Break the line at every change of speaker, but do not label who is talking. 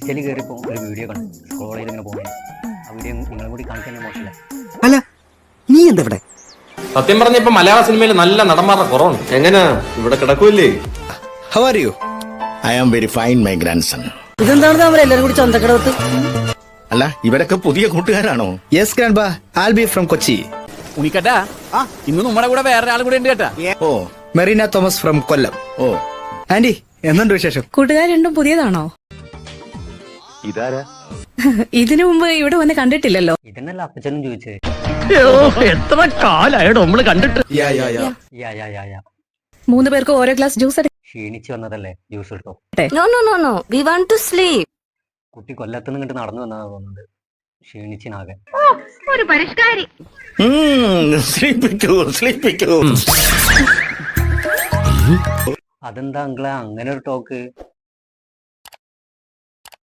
ഇൻസ്റ്റയിൽ കയറിയപ്പോൾ ഒരു വീഡിയോ കണ്ടു, സ്ക്രോൾ ചെയ്ത് ഇങ്ങനെ പോകുന്നത്. ആ വീഡിയോ നിങ്ങളും കൂടി കാണിക്കാൻ മോശമില്ല.
അല്ല, നീ എന്താ ഇവിടെ?
സത്യം പറഞ്ഞ ഇപ്പൊ മലയാള സിനിമയിൽ നല്ല നടന്മാരുടെ കുറവുണ്ട്.
എങ്ങനാ ഇവിടെ കിടക്കൂല്ലേ?
How are you?
I am very fine, my grandson.
ഇതെന്താണ് അവരെല്ലാരും കൂടി ചന്തക്കടവത്ത്?
അല്ല, ഇവരൊക്കെ പുതിയ കൂട്ടുകാരാണോ?
Yes, grandpa. I'll be from Kochi.
ഉണിക്കട്ടാ, ഇന്ന് നമ്മുടെ കൂടെ വേറെ ആൾ കൂടെ ഉണ്ട് കേട്ടാ.
ഓ, മെറീന തോമസ് ഫ്രം കൊല്ലം. ഓ, ആന്റി എന്തുണ്ട് വിശേഷം?
കൂട്ടുകാർ രണ്ടും പുതിയതാണോ?
ഇതാരാ?
ഇതിനു മുമ്പ് ഇവിടെ വന്ന് കണ്ടിട്ടില്ലല്ലോ.
ഇതെന്നല്ല അപ്പച്ചനും ചോദിച്ചത്.
എത്ര കാലായോ നമ്മള് കണ്ടിട്ട്.
യാ യാ യാ യാ
3 പേർക്ക് ഓരോ ഗ്ലാസ് ജ്യൂസ്
ക്ഷീണിച്ച് വന്നതല്ലേ, ജ്യൂസ് എടുത്തോ.
No, no, no, no. We want to sleep.
കുട്ടി കൊല്ലത്തുനിന്ന് ഇങ്ങോട്ട് നടന്നു വന്നതാ തോന്നുന്നത്, ക്ഷീണിച്ചിനാകെ.
ഒരു പരിഷ്കാരി.
അതെന്താ അങ്കിളെ അങ്ങനെ ഒരു ടോക്ക്?